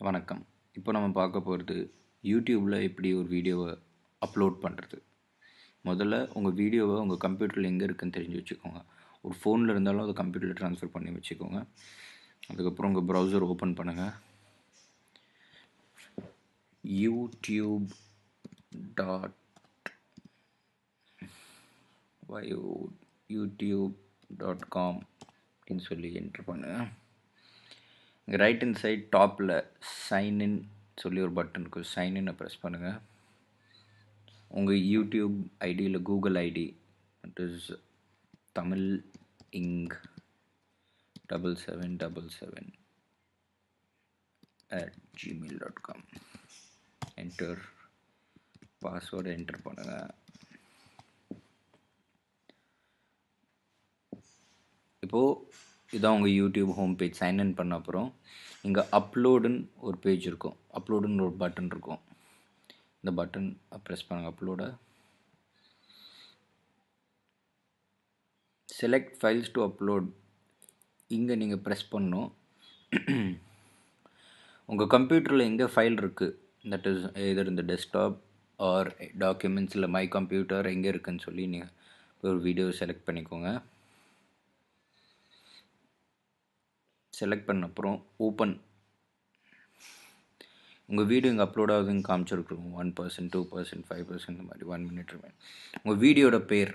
வணக்கம். இப்போ நம்ம பார்க்க போகிறது யூடியூப்பில் எப்படி ஒரு வீடியோவை அப்லோட் பண்ணுறது. முதல்ல உங்கள் வீடியோவை உங்கள் கம்ப்யூட்டரில் எங்கே இருக்குன்னு தெரிஞ்சு வச்சுக்கோங்க. ஒரு ஃபோனில் இருந்தாலும் அதை கம்ப்யூட்டரில் ட்ரான்ஸ்ஃபர் பண்ணி வச்சுக்கோங்க. அதுக்கப்புறம் உங்கள் ப்ரௌசர் ஓப்பன் பண்ணுங்கள். யூடியூப் டாட் யூடியூப்.com அப்படின்னு சொல்லி என்ட்ரு பண்ணுங்கள். இங்கே ரைட் ஹேண்ட் சைட் டாப்பில் சைன்இன் சொல்லி ஒரு பட்டன் இருக்கும். சைன்இன்னை ப்ரெஸ் பண்ணுங்கள். உங்கள் யூடியூப் ஐடியில் Google ID it is Tamil ink 7777@gmail.com enter password enter பண்ணுங்கள். இப்போது இதான் உங்கள் யூடியூப் ஹோம் பேஜ். சைன்இன் பண்ண அப்புறம் இங்கே அப்லோடுன்னு ஒரு பேஜ் இருக்கும். அப்லோடுன்னு ஒரு பட்டன் இருக்கும். இந்த பட்டன் ப்ரெஸ் பண்ணுங்கள். அப்லோடை செலக்ட் ஃபைல்ஸ் டு அப்லோட் இங்கே நீங்கள் ப்ரெஸ் பண்ணணும். உங்கள் கம்ப்யூட்டரில் எங்கே ஃபைல் இருக்குது, தட் இஸ் எதர் இந்த டெஸ்க்டாப் ஆர் டாக்குமெண்ட்ஸ் இல்லை மை கம்ப்யூட்டர் எங்கே இருக்குதுன்னு சொல்லி நீங்கள் ஒரு வீடியோ செலக்ட் பண்ணிக்கோங்க. செலக்ட் பண்ண அப்புறம் ஓப்பன். உங்கள் வீடியோ இங்கே அப்லோட் ஆகுதுன்னு காமிச்சிருக்கோம். 1%, 2%, 5% இந்த மாதிரி 1 minute ரிமைன். உங்கள் வீடியோட பேர்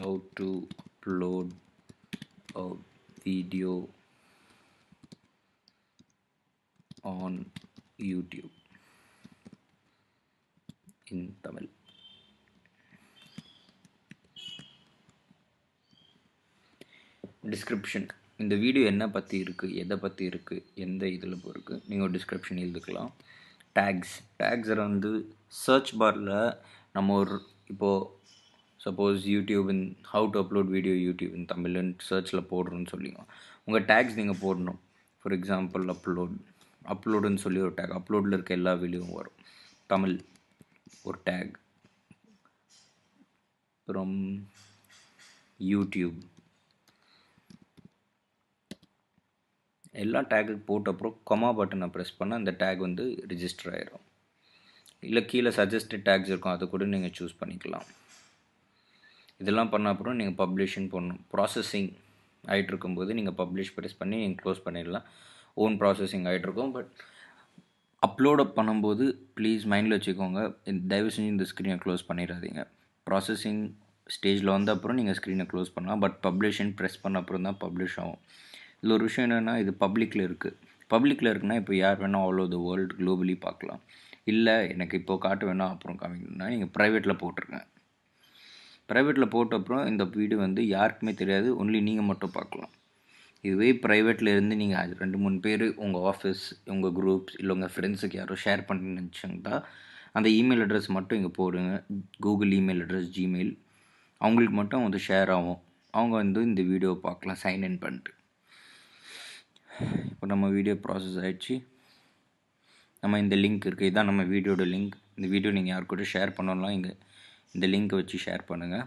how to upload a video on YouTube in Tamil. Description, இந்த வீடியோ என்ன பற்றி இருக்குது, எதை பற்றி இருக்குது, எந்த இதில் இருக்குது, நீங்கள் ஒரு டிஸ்கிரிப்ஷன் எழுதிக்கலாம். டேக்ஸை வந்து சர்ச் பாரில் நம்ம ஒரு இப்போது suppose YouTube in how to upload video YouTube in தமிழ்னு சர்ச்சில் போடுறோன்னு சொல்லிங்க. உங்கள் டேக்ஸ் நீங்கள் போடணும். ஃபார் எக்ஸாம்பிள் அப்லோடுன்னு சொல்லி ஒரு டேக், அப்லோடில் இருக்க எல்லா வீடியோவும் வரும். தமிழ் ஒரு டேக், அப்புறம் யூடியூப் எல்லா டேக்குக்கு போட்ட அப்புறம் கொமா பட்டனை ப்ரெஸ் பண்ணால் அந்த டேக் வந்து ரிஜிஸ்டர் ஆகிடும். இல்லை கீழே சஜஸ்டட் டேக்ஸ் இருக்கும், அதை கூட நீங்கள் சூஸ் பண்ணிக்கலாம். இதெல்லாம் பண்ண அப்புறம் நீங்கள் பப்ளிஷ்ன்னு பண்ணணும். ப்ராசஸிங் ஆகிட்டு இருக்கும்போது நீங்கள் பப்ளிஷ் ப்ரெஸ் பண்ணி நீங்கள் க்ளோஸ் பண்ணிடலாம். ஓன் ப்ராசஸிங் ஆகிட்ருக்கும். பட் அப்லோட் பண்ணும்போது ப்ளீஸ் மைண்டில் வச்சுக்கோங்க, தயவு செஞ்சு இந்த ஸ்க்ரீனை க்ளோஸ் பண்ணிடாதீங்க. ப்ராசஸிங் ஸ்டேஜில் வந்த அப்புறம் நீங்கள் ஸ்க்ரீனை க்ளோஸ் பண்ணலாம். பட் பப்ளிஷ்ன்னு ப்ரெஸ் பண்ண அப்புறம் தான் பப்ளிஷ் ஆகும். இதில் ஒரு விஷயம் என்னென்னா, இது பப்ளிக்கில் இருக்குது. பப்ளிக்கில் இருக்குன்னா இப்போ யார் வேணால் all over the world globally பார்க்கலாம். இல்லை எனக்கு இப்போது காட்ட வேணாம் அப்புறம் காமிக்கணும்னா நீங்கள் ப்ரைவேட்டில் போட்டிருங்க. ப்ரைவேட்டில் போட்ட அப்புறம் இந்த வீடியோ வந்து யாருக்குமே தெரியாது, ஒன்லி நீங்கள் மட்டும் பார்க்கலாம். இதுவே ப்ரைவேட்டில் இருந்து நீங்கள் 2-3 பேர் உங்கள் ஆஃபீஸ், உங்கள் குரூப்ஸ் இல்லை உங்கள் ஃப்ரெண்ட்ஸுக்கு யாரோ ஷேர் பண்ணி நினச்சிங்கன்னா அந்த இமெயில் அட்ரஸ் மட்டும் இங்கே போடுங்க. கூகுள் இமெயில் அட்ரஸ், ஜிமெயில், அவங்களுக்கு மட்டும் வந்து ஷேர் ஆகும். அவங்க வந்து இந்த வீடியோவை பார்க்கலாம் சைன்இன் பண்ணிட்டு. இப்போ நம்ம வீடியோ ப்ராசஸ் ஆகிடுச்சு. நம்ம இந்த லிங்க் இருக்குது, இதுதான் நம்ம வீடியோட லிங்க். இந்த வீடியோ நீங்கள் யார் கூட ஷேர் பண்ணலாம், இங்கே இந்த லிங்க்கை வச்சு ஷேர் பண்ணுங்கள்.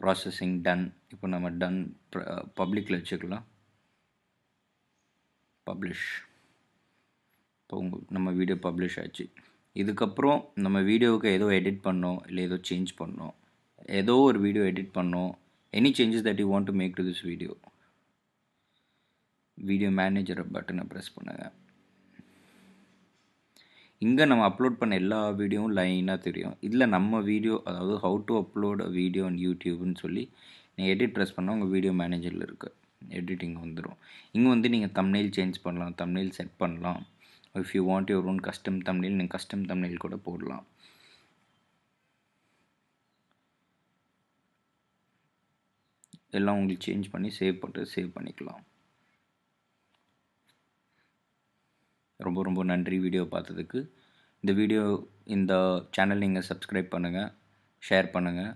Processing done. இப்போ நம்ம டன் பப்ளிக்கில் வச்சுக்கலாம். பப்ளிஷ். இப்போ நம்ம வீடியோ பப்ளிஷ் ஆச்சு. இதுக்கப்புறம் நம்ம வீடியோவுக்கு ஏதோ எடிட் பண்ணோம், இல்லை ஏதோ சேஞ்ச் பண்ணோம், ஏதோ ஒரு வீடியோ எடிட் பண்ணோம், any changes that you want to make to this video manager பட்டனை ப்ரெஸ் பண்ணுங்கள். இங்கே நம்ம அப்லோட் பண்ண எல்லா வீடியோவும் லைனாக தெரியும். இதில் நம்ம வீடியோ, அதாவது how to upload a video on யூடியூப்னு சொல்லி நீங்கள் எடிட் ப்ரெஸ் பண்ணால் உங்கள் வீடியோ மேனேஜரில் இருக்குது, எடிட்டிங் வந்துடும். இங்கே வந்து நீங்கள் தம்ப்நெயில் சேஞ்ச் பண்ணலாம், தம்ப்நெயில் செட் பண்ணலாம். If you want your own custom thumbnail, நீங்கள் கஸ்டம் தம்ப்நெயில் கூட போடலாம். எல்லாம் உங்களுக்கு சேஞ்ச் பண்ணி சேவ் பண்ணிக்கலாம். ரொம்ப ரொம்ப நன்றி வீடியோ பார்த்ததுக்கு. இந்த சேனல் நீங்கள் சப்ஸ்கிரைப் பண்ணுங்கள், ஷேர் பண்ணுங்கள்.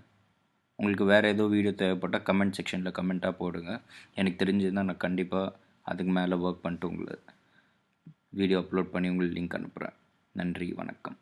உங்களுக்கு வேறு ஏதோ வீடியோ தேவைப்பட்டால் கமெண்ட் செக்ஷனில் கமெண்ட்டாக போடுங்க. எனக்கு தெரிஞ்சதுன்னா நான் கண்டிப்பாக அதுக்கு மேலே ஒர்க் பண்ணிட்டு உங்களை வீடியோ அப்லோட் பண்ணி உங்களுக்கு லிங்க் அனுப்புகிறேன். நன்றி, வணக்கம்.